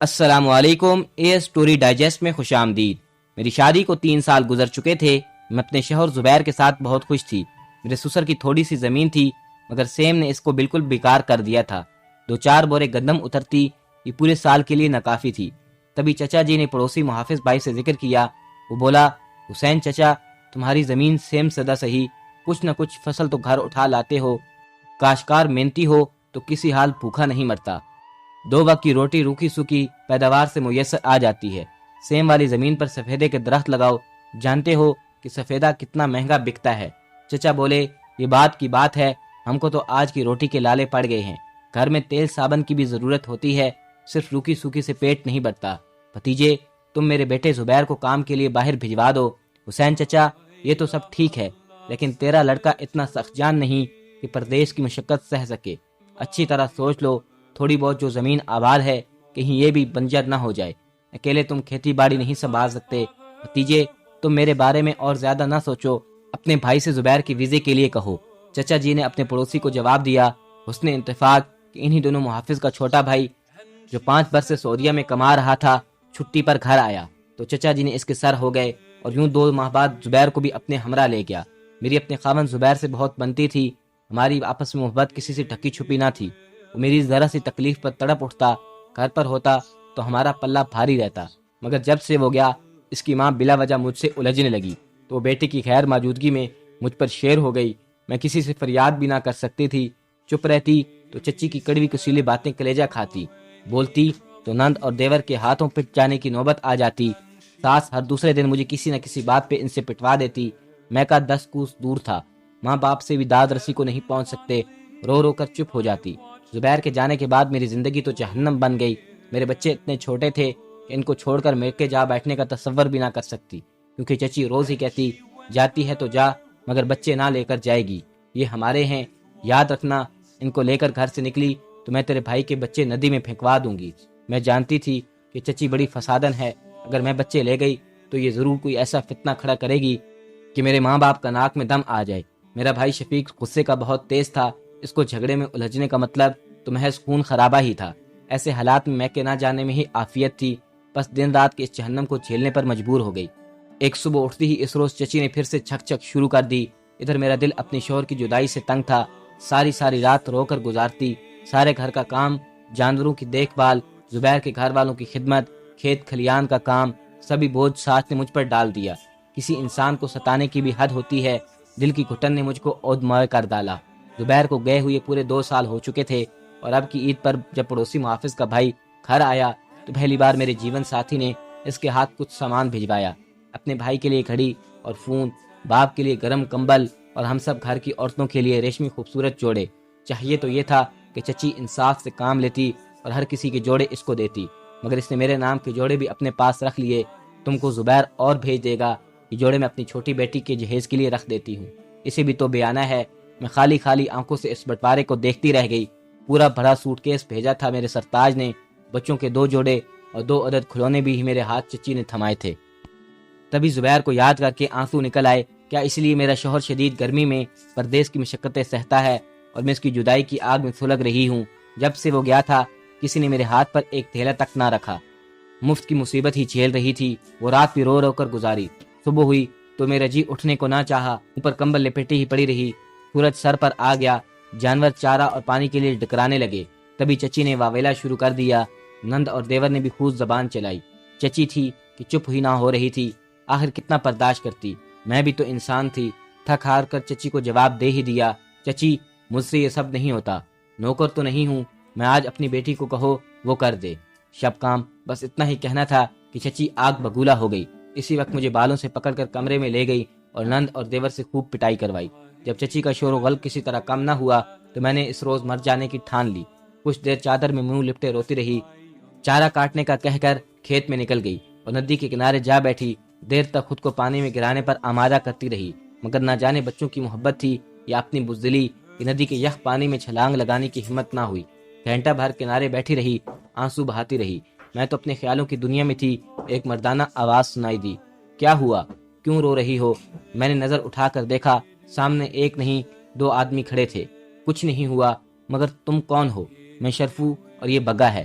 السلام علیکم، a story digest میں خوش آمدید۔ میری شادی کو 3 سال گزر چکے تھے۔ میں اپنے شوہر زبیر کے ساتھ بہت خوش تھی۔ میرے سسر کی تھوڑی سی زمین تھی، مگر سیم نے اس کو بالکل بیکار کر دیا تھا۔ 2-4 بورے گندم اترتی، یہ پورے سال کے لیے ناکافی تھی۔ تبھی چچا جی نے پڑوسی محافظ بھائی سے ذکر کیا۔ وہ بولا، حسین چچا، تمہاری زمین سیم سدا صحیح، کچھ نہ کچھ فصل تو گھر اٹھا لاتے ہو، کاشتکار محنتی ہو تو کسی حال بھوکا نہیں مرتا۔ 2 وقت کی روٹی روکھی سوکھی پیداوار سے میسر آ جاتی ہے۔ سیم والی زمین پر سفیدے کے درخت لگاؤ، جانتے ہو کہ سفیدہ کتنا مہنگا بکتا ہے۔ چچا بولے، یہ بات کی بات ہے، ہم کو تو آج کی روٹی کے لالے پڑ گئے ہیں۔ گھر میں تیل صابن کی بھی ضرورت ہوتی ہے، صرف روکھی سوکھی سے پیٹ نہیں بھرتا۔ بھتیجے، تم میرے بیٹے زبیر کو کام کے لیے باہر بھجوا دو۔ حسین چچا، یہ تو سب ٹھیک ہے، لیکن تیرا لڑکا اتنا سخت جان نہیں کہ پردیش کی مشقت سہ سکے۔ اچھی طرح سوچ لو، تھوڑی بہت جو زمین آباد ہے کہیں یہ بھی بنجر نہ ہو جائے۔ اکیلے تم کھیتی باڑی نہیں سنبھال سکتے۔ بھتیجے، تم میرے بارے میں اور زیادہ نہ سوچو، اپنے بھائی سے زبیر کی ویزے کے لیے کہو۔ چچا جی نے اپنے پڑوسی کو جواب دیا۔ حسن اتفاق کہ انہی دونوں محافظ کا چھوٹا بھائی جو 5 برس سے سعودیہ میں کما رہا تھا، چھٹی پر گھر آیا تو چچا جی نے اس کے سر ہو گئے، اور یوں 2 ماہ بعد زبیر کو بھی اپنے ہمراہ لے گیا۔ میری اپنے خاوند زبیر سے بہت بنتی تھی، ہماری آپس میں محبت کسی سے ڈھکی چھپی نہ تھی۔ وہ میری ذرا سی تکلیف پر تڑپ اٹھتا، گھر پر ہوتا تو ہمارا پلہ بھاری رہتا، مگر جب سے وہ گیا، اس کی ماں بلا وجہ مجھ سے الجھنے لگی تو وہ بیٹے کی غیر موجودگی میں مجھ پر شیر ہو گئی۔ میں کسی سے فریاد بھی نہ کر سکتی تھی، چپ رہتی تو چچی کی کڑوی کسیلی باتیں کلیجہ کھاتی، بولتی تو نند اور دیور کے ہاتھوں پٹ جانے کی نوبت آ جاتی۔ ساس ہر دوسرے دن مجھے کسی نہ کسی بات پہ ان سے پٹوا دیتی۔ میں کا 10 کوس دور تھا، ماں باپ سے بھی داد رسی کو نہیں پہنچ سکتے، رو رو کر چپ ہو جاتی۔ زبیر کے جانے کے بعد میری زندگی تو جہنم بن گئی۔ میرے بچے اتنے چھوٹے تھے کہ ان کو چھوڑ کر میکے جا بیٹھنے کا تصور بھی نہ کر سکتی، کیونکہ چچی روز ہی کہتی، جاتی ہے تو جا، مگر بچے نہ لے کر جائے گی، یہ ہمارے ہیں، یاد رکھنا، ان کو لے کر گھر سے نکلی تو میں تیرے بھائی کے بچے ندی میں پھینکوا دوں گی۔ میں جانتی تھی کہ چچی بڑی فسادن ہے، اگر میں بچے لے گئی تو یہ ضرور کوئی ایسا فتنہ کھڑا کرے گی کہ میرے ماں باپ کا ناک میں دم آ جائے۔ میرا بھائی شفیق غصے کا بہت تیز تھا، اس کو جھگڑے میں الجھنے کا مطلب تو محض خون خرابہ ہی تھا۔ ایسے حالات میں میکے نہ جانے میں ہی عافیت تھی، بس دن رات کے اس جہنم کو جھیلنے پر مجبور ہو گئی۔ ایک صبح اٹھتی ہی اس روز چچی نے پھر سے چھک چھک شروع کر دی۔ ادھر میرا دل اپنے شوہر کی جدائی سے تنگ تھا، ساری رات رو کر گزارتی، سارے گھر کا کام، جانوروں کی دیکھ بھال، زبیر کے گھر والوں کی خدمت، کھیت کھلیان کا کام، سبھی بوجھ ساس نے مجھ پر ڈال دیا۔ کسی انسان کو ستانے کی بھی حد ہوتی ہے، دل کی گھٹن نے مجھ کو اودموئے کر ڈالا۔ زبیر کو گئے ہوئے پورے 2 سال ہو چکے تھے، اور اب کی عید پر جب پڑوسی محافظ کا بھائی گھر آیا تو پہلی بار میرے جیون ساتھی نے اس کے ہاتھ کچھ سامان بھجوایا۔ اپنے بھائی کے لیے گھڑی اور فون، باپ کے لیے گرم کمبل، اور ہم سب گھر کی عورتوں کے لیے ریشمی خوبصورت جوڑے۔ چاہیے تو یہ تھا کہ چچی انصاف سے کام لیتی اور ہر کسی کے جوڑے اس کو دیتی، مگر اس نے میرے نام کے جوڑے بھی اپنے پاس رکھ لیے۔ تم کو زبیر اور بھیج دے گا، یہ جوڑے میں اپنی چھوٹی بیٹی کے جہیز کے لیے رکھ دیتی ہوں۔ اسے بھی تو بیانہ ہے۔ میں خالی آنکھوں سے اس بٹوارے کو دیکھتی رہ گئی۔ پورا بڑا سوٹ کیس بھیجا تھا میرے سرتاج نے، بچوں کے 2 جوڑے اور 2 عدد کھلونے بھی میرے ہاتھ چچی نے تھمائے تھے۔ تبھی زبیر کو یاد کر کے آنسو نکل آئے۔ کیا اس لیے میرا شوہر شدید گرمی میں پردیس کی مشقتیں سہتا ہے اور میں اس کی جدائی کی آگ میں سلگ رہی ہوں؟ جب سے وہ گیا تھا کسی نے میرے ہاتھ پر ایک تھیلا تک نہ رکھا، مفت کی مصیبت ہی جھیل رہی تھی۔ وہ رات بھی رو رو کر گزاری۔ صبح ہوئی تو میرا جی اٹھنے کو نہ چاہا، اوپر کمبل لپیٹی ہی پڑی رہی۔ سورج سر پر آ گیا، جانور چارہ اور پانی کے لیے ڈکرانے لگے۔ تبھی چچی نے واویلا شروع کر دیا۔ نند اور دیور نے بھی خوب زبان چلائی۔ چچی تھی کہ چپ ہی نہ ہو رہی تھی، آخر کتنا برداشت کرتی؟ میں بھی تو انسان تھی، تھک ہار کر چچی کو جواب دے ہی دیا۔ چچی، مجھ سے یہ سب نہیں ہوتا، نوکر تو نہیں ہوں میں، آج اپنی بیٹی کو کہو وہ کر دے۔ شب کام بس اتنا ہی کہنا تھا کہ چچی آگ بگولا ہو گئی۔ اسی وقت مجھے بالوں سے پکڑ کر کمرے میں لے گئی اور نند اور دیور سے خوب پٹائی کروائی۔ جب چچی کا شور و غل کسی طرح کم نہ ہوا تو میں نے اس روز مر جانے کی ٹھان لی۔ کچھ دیر چادر میں منہ لپٹے روتی رہی، چارہ کاٹنے کا کہہ کر کھیت میں نکل گئی اور ندی کے کنارے جا بیٹھی۔ دیر تک خود کو پانی میں گرانے پر آمادہ کرتی رہی، مگر نہ جانے بچوں کی محبت تھی یا اپنی بزدلی کہ ندی کے یخ پانی میں چھلانگ لگانے کی ہمت نہ ہوئی۔ گھنٹہ بھر کنارے بیٹھی رہی، آنسو بہاتی رہی۔ میں تو اپنے خیالوں کی دنیا میں تھی۔ ایک مردانہ آواز سنائی دی، کیا ہوا؟ کیوں رو رہی ہو؟ میں نے نظر اٹھا کر دیکھا، سامنے ایک نہیں 2 آدمی کھڑے تھے۔ کچھ نہیں ہوا، مگر تم کون ہو؟ میں شرفو اور یہ بگا ہے۔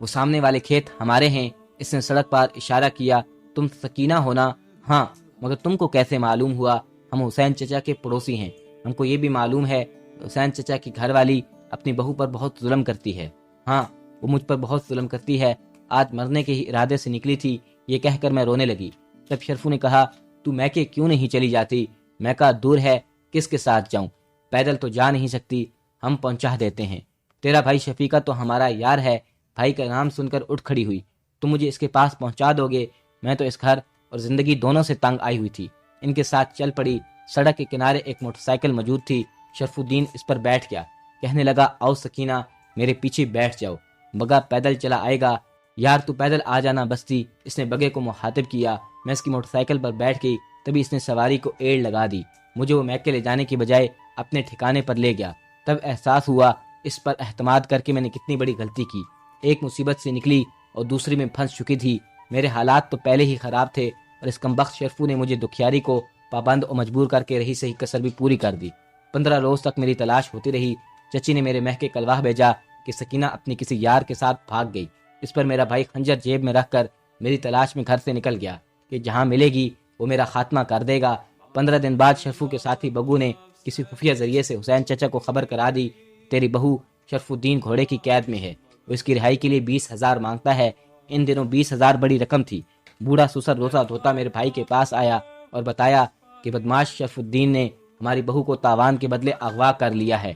وہ سامنے والے کھیت ہمارے ہیں۔ اس نے سڑک پر اشارہ کیا۔ تم سکینہ ہونا؟ ہاں، مگر تم کو کیسے معلوم ہوا؟ ہم حسین چچا کے پڑوسی ہیں۔ ہم کو یہ بھی معلوم ہے حسین چچا کی گھر والی اپنی بہو پر بہت ظلم کرتی ہے۔ ہاں، وہ مجھ پر بہت ظلم کرتی ہے۔ آج مرنے کے ہی ارادے سے نکلی تھی۔ یہ کہہ کر میں رونے لگی۔ تب شرفو نے کہا، تو میکے کیوں نہیں چلی جاتی؟ میں کہا، دور ہے، کس کے ساتھ جاؤں؟ پیدل تو جا نہیں سکتی، ہم پہنچا دیتے ہیں۔ تیرا بھائی شفیقہ تو ہمارا یار ہے۔ بھائی کا نام سن کر اٹھ کھڑی ہوئی۔ تم مجھے اس کے پاس پہنچا دو گے؟ میں تو اس گھر اور زندگی دونوں سے تنگ آئی ہوئی تھی۔ ان کے ساتھ چل پڑی۔ سڑک کے کنارے ایک موٹر سائیکل موجود تھی۔ شرف الدین اس پر بیٹھ گیا۔ کہنے لگا، آؤ سکینہ، میرے پیچھے بیٹھ جاؤ، بگا پیدل چلا آئے گا۔ یار تو پیدل آ جانا بستی۔ اس نے بگے کو مخاطب کیا۔ میں اس کی موٹر سائیکل پر بیٹھ گئی۔ تبھی اس نے سواری کو ایڑ لگا دی۔ مجھے وہ میکے لے جانے کی بجائے اپنے ٹھکانے پر لے گیا۔ تب احساس ہوا اس پر اعتماد کر کے میں نے کتنی بڑی غلطی کی۔ ایک مصیبت سے نکلی اور دوسری میں پھنس چکی تھی۔ میرے حالات تو پہلے ہی خراب تھے اور اس کمبخت شرفو نے مجھے دکھیاری کو پابند اور مجبور کر کے رہی صحیح کسر بھی پوری کر دی۔ 15 روز تک میری تلاش ہوتی رہی۔ چچی نے میرے مہکے کلواہ بھیجا کہ سکینہ اپنی کسی یار کے ساتھ بھاگ گئی۔ اس پر میرا بھائی خنجر جیب میں رکھ کر میری تلاش میں گھر سے نکل گیا کہ جہاں ملے گی وہ میرا خاتمہ کر دے گا۔ 15 دن بعد شرفو کے ساتھی بگو نے کسی خفیہ ذریعے سے حسین چچا کو خبر کرا دی، تیری بہو شرف الدین گھوڑے کی قید میں ہے، وہ اس کی رہائی کے لیے 20,000 مانگتا ہے۔ ان دنوں 20,000 بڑی رقم تھی۔ بوڑھا سسر روتا دھوتا میرے بھائی کے پاس آیا اور بتایا کہ بدماش شرف الدین نے ہماری بہو کو تاوان کے بدلے اغوا کر لیا ہے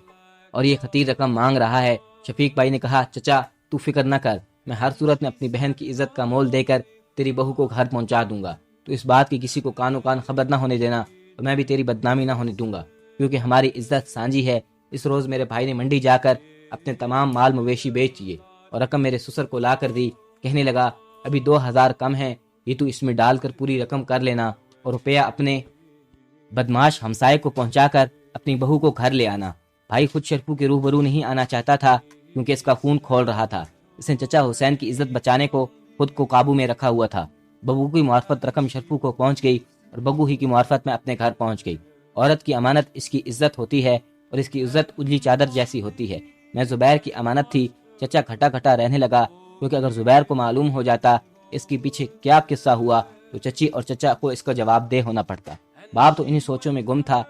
اور یہ خطیر رقم مانگ رہا ہے۔ شفیق بھائی نے کہا، چچا تو فکر نہ کر، میں ہر صورت میں اپنی بہن کی عزت کا مول دے کر تیری بہو کو گھر پہنچا دوں گا۔ تو اس بات کی کسی کو کانوں کان خبر نہ ہونے دینا اور میں بھی تیری بدنامی نہ ہونے دوں گا، کیونکہ ہماری عزت سانجی ہے۔ اس روز میرے بھائی نے منڈی جا کر اپنے تمام مال مویشی بیچ دیے اور رقم میرے سسر کو لا کر دی۔ کہنے لگا، ابھی 2,000 کم ہیں، یہ تو اس میں ڈال کر پوری رقم کر لینا اور روپیہ اپنے بدماش ہمسائے کو پہنچا کر اپنی بہو کو گھر لے آنا۔ بھائی خود شرفو کے روبرو نہیں آنا چاہتا تھا کیونکہ اس کا خون کھول رہا تھا۔ اس نے چچا حسین کی عزت بچانے کو خود کو قابو میں رکھا ہوا تھا۔ بگو کی معرفت رقم شرفو کو پہنچ گئی اور بگو ہی کی معرفت میں اپنے گھر پہنچ گئی۔ عورت کی امانت اس کی عزت ہوتی ہے اور اس کی عزت اجلی چادر جیسی ہوتی ہے۔ میں زبیر کی امانت تھی۔ چچا گھٹا گھٹا رہنے لگا، کیونکہ اگر زبیر کو معلوم ہو جاتا اس کے پیچھے کیا قصہ ہوا تو چچی اور چچا کو اس کا جواب دہ ہونا پڑتا۔ باپ تو انہی سوچوں میں گم تھا،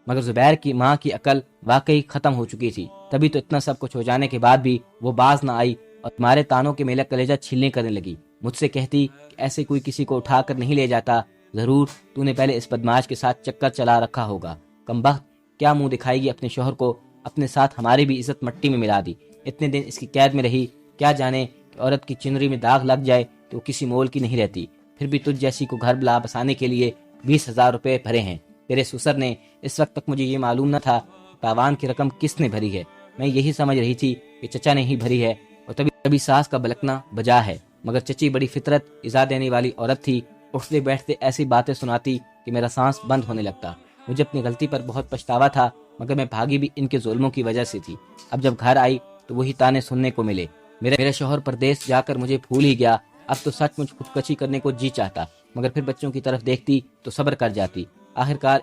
مگر زبیر کی ماں کی عقل واقعی ختم ہو چکی تھی۔ تبھی تو اتنا سب کچھ ہو جانے کے بعد بھی وہ باز نہ آئی اور تمہارے تانوں کے میلہ کلیجہ چھلنے کرنے لگی۔ مجھ سے کہتی کہ ایسے کوئی کسی کو اٹھا کر نہیں لے جاتا، ضرور تو نے پہلے اس بدماش کے ساتھ چکر چلا رکھا ہوگا۔ کمبخت کیا منہ دکھائے گی اپنے شوہر کو؟ اپنے ساتھ ہماری بھی عزت مٹی میں ملا دی۔ اتنے دن اس کی قید میں رہی، کیا جانے کہ عورت کی چنری میں داغ لگ جائے تو کسی مول کی نہیں رہتی۔ پھر بھی تجھ جیسی کو گھر بلا بسانے کے لیے 20,000 روپے بھرے ہیں تیرے سسر نے۔ اس وقت تک مجھے یہ معلوم نہ تھا تاوان کی رقم کس نے بھری ہے۔ میں یہی سمجھ رہی تھی کہ چچا نے ہی بھری ہے اور تبھی ساس کا بلکنا بجا ہے، مگر چچی بڑی فطرت ایزا دینے والی عورت تھی۔ اٹھتے بیٹھتے ایسی باتیں سناتی کہ میرا سانس بند ہونے لگتا۔ مجھے اپنی غلطی پر بہت پچھتاوا تھا، مگر میں بھاگی بھی ان کے ظلموں کی وجہ سے تھی۔ اب جب گھر آئی تو وہی تانے سننے کو ملے۔ میرا شوہر پردیس جا کر مجھے بھول ہی گیا۔ اب تو سچ مچ خودکشی کرنے کو جی چاہتا، مگر پھر بچوں کی طرف دیکھتی تو صبر کر جاتی۔ آخرکار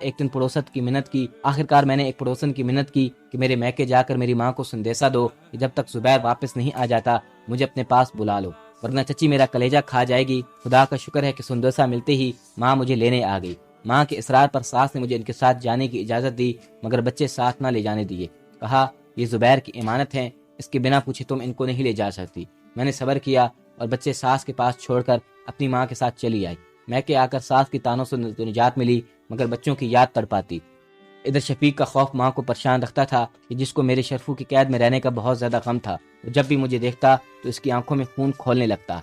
میں نے ایک پڑوسن کی منت کی کہ میرے میکے جا کر میری ماں کو سندیسہ دو کہ جب تک زبیر واپس نہیں آ جاتا مجھے اپنے پاس بلا لو، ورنہ چچی میرا کلیجہ کھا جائے گی۔ خدا کا شکر ہے کہ سندیسہ ملتے ہی ماں مجھے لینے آ گئی۔ ماں کے اصرار پر ساس نے مجھے ان کے ساتھ جانے کی اجازت دی، مگر بچے ساتھ نہ لے جانے دیے۔ کہا، یہ زبیر کی امانت ہے، اس کے بنا پوچھے تم ان کو نہیں لے جا سکتی۔ میں نے صبر کیا اور بچے ساس کے پاس چھوڑ کر اپنی ماں کے ساتھ چلی آئی۔ میکے آ کر ساس کی تانوں سے نجات ملی، مگر بچوں کی یاد تڑپاتی۔ ادھر شفیق کا خوف ماں کو پریشان رکھتا تھا کہ جس کو میرے شرفو کی قید میں رہنے کا بہت زیادہ غم تھا، وہ جب بھی مجھے دیکھتا تو اس کی آنکھوں میں خون کھولنے لگتا۔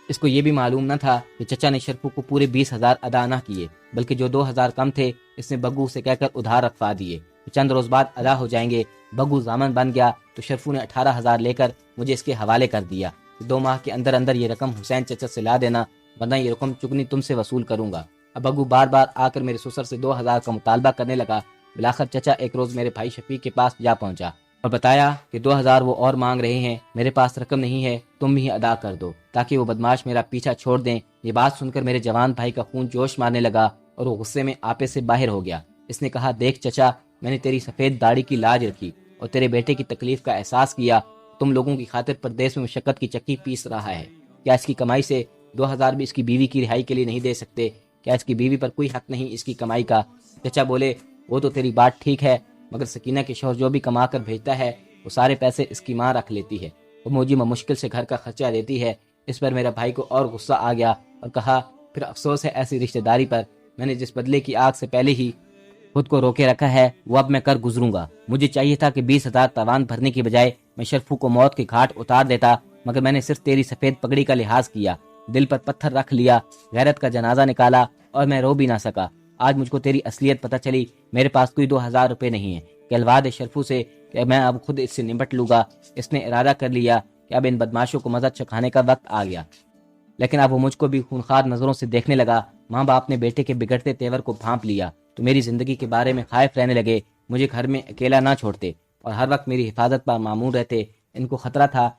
اس کو یہ بھی معلوم نہ تھا کہ چچا نے شرفو کو پورے 20,000 ادا نہ کیے، بلکہ جو 2,000 کم تھے اس نے بگو سے کہہ کر ادھار رکھوا دیے، چند روز بعد ادا ہو جائیں گے۔ بگو ضامن بن گیا تو شرفو نے 18,000 لے کر مجھے اس کے حوالے کر دیا۔ 2 ماہ کے اندر اندر یہ رقم حسین چچا سے لا دینا، ورنہ یہ رقم چگنی تم سے وصول کروں گا۔ اب بگو بار بار آ کر میرے سسر سے 2,000 کا مطالبہ کرنے لگا۔ بلاخر چچا ایک روز میرے بھائی شفیق کے پاس جا پہنچا اور بتایا کہ 2,000 وہ اور مانگ رہے ہیں، میرے پاس رقم نہیں ہے، تم بھی ادا کر دو تاکہ وہ بدماش میرا پیچھا چھوڑ دیں۔ یہ بات سن کر میرے جوان بھائی کا خون جوش مارنے لگا اور وہ غصے میں آپے سے باہر ہو گیا۔ اس نے کہا، دیکھ چچا، میں نے تیری سفید داڑھی کی لاج رکھی اور تیرے بیٹے کی تکلیف کا احساس کیا، تم لوگوں کی خاطر پردیس میں مشقت کی چکی پیس رہا ہے، کیا اس کی کمائی سے 2000 بھی اس کی بیوی کی رہائی کے لیے نہیں دے سکتے؟ کیا اس کی بیوی پر کوئی حق نہیں اس کی کمائی کا؟ چچا بولے وہ تو تیری بات ٹھیک ہے، مگر سکینہ کے شوہر جو بھی کما کر بھیجتا ہے وہ سارے پیسے اس کی ماں رکھ لیتی ہے، وہ مجھے مشکل سے گھر کا خرچہ دیتی ہے۔ اس پر میرا بھائی کو اور غصہ آ گیا اور کہا پھر افسوس ہے ایسی رشتہ داری پر، میں نے جس بدلے کی آگ سے پہلے ہی خود کو روکے رکھا ہے وہ اب میں کر گزروں گا۔ مجھے چاہیے تھا کہ 20,000 تاوان بھرنے کی بجائے میں شرفو کو موت کے گھاٹ اتار دیتا، مگر میں نے صرف تیری سفید پگڑی کا لحاظ کیا، دل پر پتھر رکھ لیا، غیرت کا جنازہ نکالا اور میں رو بھی نہ سکا۔ آج مجھ کو تیری اصلیت پتہ چلی، میرے پاس کوئی 2000 روپے نہیں ہیں۔ کہلوا دے شرفو سے کہ میں اب خود اس سے نمٹ لوں گا۔ اس نے ارادہ کر لیا کہ اب ان بدماشوں کو مزہ چکھانے کا وقت آ گیا، لیکن اب وہ مجھ کو بھی خونخوار نظروں سے دیکھنے لگا۔ ماں باپ نے بیٹے کے بگڑتے تیور کو بھانپ لیا تو میری زندگی کے بارے میں خائف رہنے لگے، مجھے گھر میں اکیلا نہ چھوڑتے اور ہر وقت میری حفاظت پر مامور رہتے۔ ان کو خطرہ تھا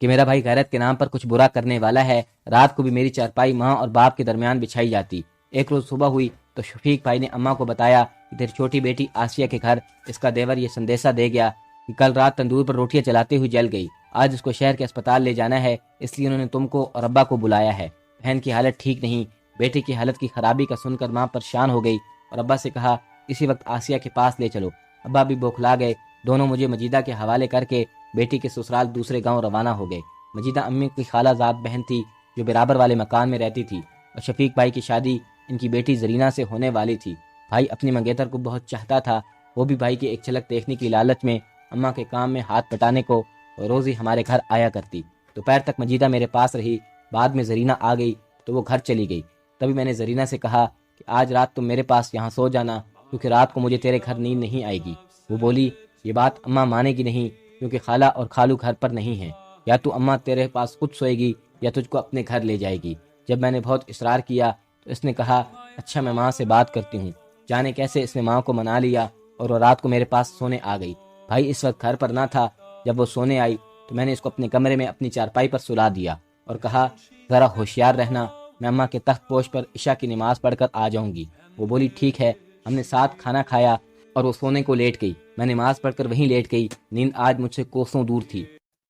کہ میرا بھائی غیرت کے نام پر کچھ برا کرنے والا ہے۔ رات کو بھی میری چارپائی ماں اور باپ کے درمیان بچھائی جاتی۔ ایک روز صبح ہوئی تو شفیق بھائی نے اماں کو بتایا کہ تیری چھوٹی بیٹی آسیہ کے گھر اس کا دیور یہ سندیسہ دے گیا کہ کل رات تندور پر روٹیاں چلاتے ہوئی جل گئی۔ آج اس کو شہر کے اسپتال لے جانا ہے، اس لیے انہوں نے تم کو اور ابا کو بلایا ہے۔ بہن کی حالت ٹھیک نہیں۔ بیٹے کی حالت کی خرابی کا سن کر ماں پریشان ہو گئی اور ابا سے کہا اسی وقت آسیہ کے پاس لے چلو۔ ابا بھی بوکھلا گئے۔ دونوں مجھے مجیدہ کے حوالے کر کے بیٹی کے سسرال دوسرے گاؤں روانہ ہو گئے۔ مجیدہ امی کی خالہ زاد بہن تھی جو برابر والے مکان میں رہتی تھی، اور شفیق بھائی کی شادی ان کی بیٹی زرینہ سے ہونے والی تھی۔ بھائی اپنی منگیتر کو بہت چاہتا تھا، وہ بھی بھائی کی ایک جھلک دیکھنے کی لالچ میں اماں کے کام میں ہاتھ بٹانے کو روز ہی ہمارے گھر آیا کرتی۔ دوپہر تک مجیدہ میرے پاس رہی، بعد میں زرینہ آ گئی تو وہ گھر چلی گئی۔ تبھی میں نے زرینہ سے کہا کہ آج رات تم میرے پاس یہاں سو جانا، کیونکہ رات کو مجھے تیرے گھر نیند نہیں آئے گی۔ وہ بولی یہ بات اماں مانے گی نہیں، کیونکہ خالہ اور خالو گھر پر نہیں ہیں، یا تو اماں تیرے پاس خود سوئے گی یا تجھ کو اپنے گھر لے جائے گی۔ جب میں نے بہت اصرار کیا تو اس نے کہا اچھا میں ماں سے بات کرتی ہوں۔ جانے کیسے اس نے ماں کو منا لیا اور وہ رات کو میرے پاس سونے آ گئی۔ بھائی اس وقت گھر پر نہ تھا۔ جب وہ سونے آئی تو میں نے اس کو اپنے کمرے میں اپنی چارپائی پر سلا دیا اور کہا ذرا ہوشیار رہنا، میں اماں کے تخت پوش پر عشاء کی نماز پڑھ کر آ جاؤں گی۔ وہ بولی ٹھیک ہے۔ ہم نے ساتھ کھانا کھایا اور وہ سونے کو لیٹ گئی۔ میں نماز پڑھ کر وہیں لیٹ گئی۔ نیند آج مجھ سے کوسوں دور تھی،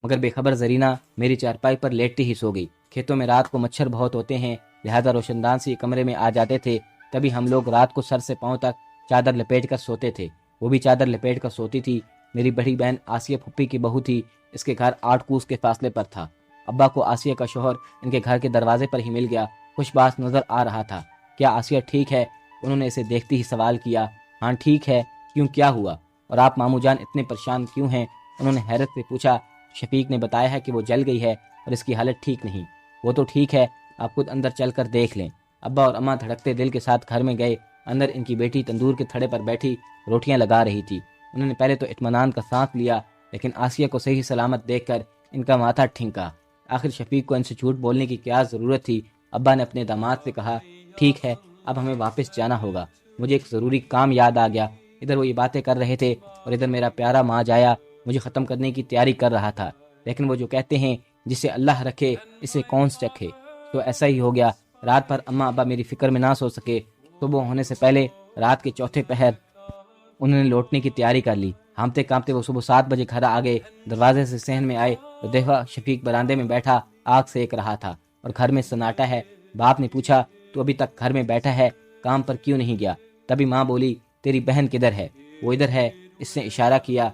مگر بے خبر زرینہ میری چارپائی پر لیٹتی ہی سو گئی۔ کھیتوں میں رات کو مچھر بہت ہوتے ہیں، لہذا روشن دان سے کمرے میں آ جاتے تھے۔ تبھی ہم لوگ رات کو سر سے پاؤں تک چادر لپیٹ کر سوتے تھے۔ وہ بھی چادر لپیٹ کر سوتی تھی۔ میری بڑی بہن آسیہ پھپھی کی بہو تھی، اس کے گھر 8 کوس کے فاصلے پر تھا۔ ابا کو آسیہ کا شوہر ان کے گھر کے دروازے پر ہی مل گیا، خوش باش نظر آ رہا تھا۔ کیا آسیہ ٹھیک ہے؟ انہوں نے اسے دیکھتے ہی سوال کیا۔ ہاں ٹھیک ہے، کیوں کیا ہوا؟ اور آپ ماموں جان اتنے پریشان کیوں ہیں؟ انہوں نے حیرت سے پوچھا۔ شفیق نے بتایا ہے کہ وہ جل گئی ہے اور اس کی حالت ٹھیک نہیں۔ وہ تو ٹھیک ہے، آپ خود اندر چل کر دیکھ لیں۔ ابا اور اماں دھڑکتے دل کے ساتھ گھر میں گئے۔ اندر ان کی بیٹی تندور کے تھڑے پر بیٹھی روٹیاں لگا رہی تھی۔ انہوں نے پہلے تو اطمینان کا سانس لیا، لیکن آسیہ کو صحیح سلامت دیکھ کر ان کا ماتھا ٹھنکا۔ آخر شفیق کو ان سے جھوٹ بولنے کی کیا ضرورت تھی؟ ابا نے اپنے داماد سے کہا ٹھیک ہے، اب ہمیں واپس جانا ہوگا، مجھے ایک ضروری کام یاد آ گیا۔ ادھر وہ یہ باتیں کر رہے تھے اور ادھر میرا پیارا ماں جایا مجھے ختم کرنے کی تیاری کر رہا تھا، لیکن وہ جو کہتے ہیں جسے اللہ رکھے اسے کون چکھے، تو ایسا ہی ہو گیا۔ رات بھر اماں ابا میری فکر میں نہ سو سکے۔ صبح ہونے سے پہلے رات کے چوتھے پہر انہوں نے لوٹنے کی تیاری کر لی۔ ہانپتے کانپتے وہ صبح 7 بجے گھر آ گئے۔ دروازے سے صحن میں آئے تو دیکھا شفیق براندے میں بیٹھا آگ سیک رہا تھا اور گھر میں سناٹا ہے۔ باپ نے پوچھا تو ابھی تک گھر میں بیٹھا ہے، کام پر کیوں نہیں گیا؟ تبھی ماں بولی تیری بہن کدھر ہے؟ وہ ادھر ہے، اس نے اشارہ کیا،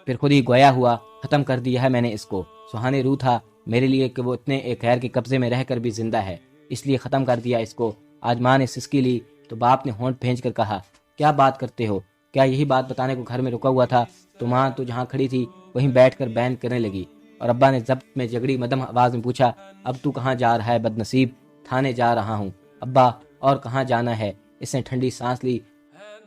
پھر خود ہی گویا ہوا ختم کر دیا ہے میں نے اس کو۔ سہانے روح تھا میرے لیے کہ وہ اتنے ایک غیر کے قبضے میں رہ کر بھی زندہ ہے، اس لیے ختم کر دیا اس کو۔ آج ماں نے سسکی لی تو باپ نے ہونٹ بھینچ کر کہا کیا بات کرتے ہو؟ کیا یہی بات بتانے کو گھر میں رکا ہوا تھا؟ تو ماں تو جہاں کھڑی تھی وہیں بیٹھ کر بیان کرنے لگی، اور ابا نے ضبط میں جگڑی مدم آواز میں پوچھا اب تو کہاں جا رہا ہے بد نصیب؟ تھانے جا رہا ہوں۔ ابا اور کہاں جانا ہے؟ اس نے ٹھنڈی سانس لی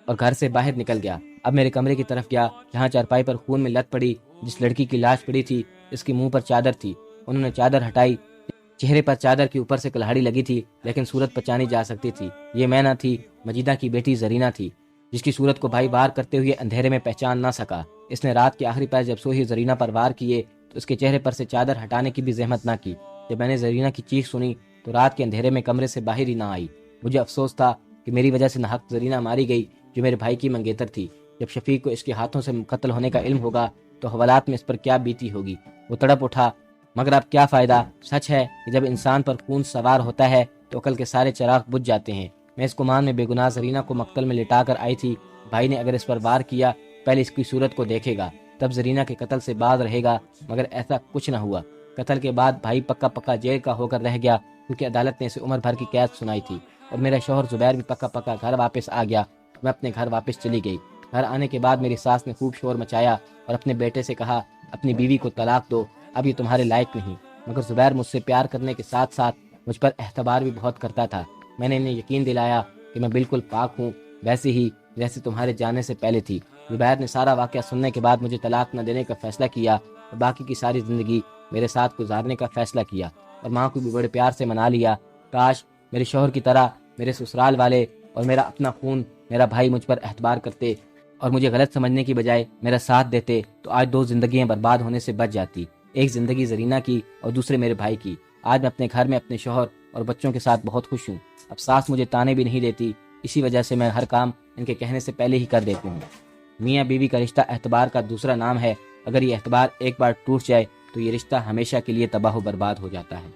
اور گھر سے باہر نکل گیا۔ اب میرے کمرے کی طرف گیا جہاں چارپائی پر خون میں لت پڑی جس لڑکی کی لاش پڑی تھی، اس کے منہ پر چادر تھی۔ انہوں نے چادر ہٹائی، چہرے پر چادر کے اوپر سے کلہاڑی لگی تھی لیکن صورت پہچانی جا سکتی تھی۔ یہ میں نہ تھی، مجیدہ کی بیٹی زرینہ تھی، جس کی صورت کو بھائی وار کرتے ہوئے اندھیرے میں پہچان نہ سکا۔ اس نے رات کے آخری پیر جب سوئی زرینہ پر وار کیے تو اس کے چہرے پر سے چادر ہٹانے کی بھی زحمت نہ کی۔ جب میں نے زرینہ کی چیخ سنی تو رات کے اندھیرے میں کمرے سے باہر ہی نہ آئی۔ مجھے افسوس تھا کہ میری وجہ سے ناحق زرینہ ماری گئی جو میرے بھائی کی منگیتر تھی۔ جب شفیق کو اس کے ہاتھوں سے قتل ہونے کا علم ہوگا تو حوالات میں اس پر کیا بیتی ہوگی۔ وہ تڑپ اٹھا، مگر اب کیا فائدہ؟ سچ ہے کہ جب انسان پر خون سوار ہوتا ہے تو عقل کے سارے چراغ بجھ جاتے ہیں۔ میں اس گمان میں بے گناہ زرینہ کو مقتل میں لٹا کر آئی تھی، بھائی نے اگر اس پر وار کیا پہلے اس کی صورت کو دیکھے گا، تب زرینہ کے قتل سے باز رہے گا، مگر ایسا کچھ نہ ہوا۔ قتل کے بعد بھائی پکا پکا جیل کا ہو کر رہ گیا، کیونکہ عدالت نے اسے عمر بھر کی قید سنائی تھی، اور میرا شوہر زبیر بھی پکا پکا گھر واپس آ گیا۔ میں اپنے گھر واپس چلی گئی۔ گھر آنے کے بعد میری ساس نے خوب شور مچایا اور اپنے بیٹے سے کہا اپنی بیوی کو طلاق دو، اب یہ تمہارے لائق نہیں۔ مگر زبیر مجھ سے پیار کرنے کے ساتھ ساتھ مجھ پر اعتبار بھی بہت کرتا تھا۔ میں نے انہیں یقین دلایا کہ میں بالکل پاک ہوں، ویسے ہی جیسے تمہارے جانے سے پہلے تھی۔ زبیر نے سارا واقعہ سننے کے بعد مجھے طلاق نہ دینے کا فیصلہ کیا اور باقی کی ساری زندگی میرے ساتھ گزارنے کا فیصلہ کیا، اور ماں کو بھی بڑے پیار سے منا لیا۔ کاش میرے شوہر کی طرح میرے سسرال والے اور میرا اپنا خون میرا بھائی مجھ پر اعتبار کرتے اور مجھے غلط سمجھنے کی بجائے میرا ساتھ دیتے، تو آج دو زندگیاں برباد ہونے سے بچ جاتی، ایک زندگی زرینہ کی اور دوسرے میرے بھائی کی۔ آج میں اپنے گھر میں اپنے شوہر اور بچوں کے ساتھ بہت خوش ہوں۔ اب ساس مجھے تانے بھی نہیں دیتی، اسی وجہ سے میں ہر کام ان کے کہنے سے پہلے ہی کر دیتی ہوں۔ میاں بیوی کا رشتہ اعتبار کا دوسرا نام ہے۔ اگر یہ اعتبار ایک بار ٹوٹ جائے تو یہ رشتہ ہمیشہ کے لیے تباہ و برباد ہو جاتا ہے۔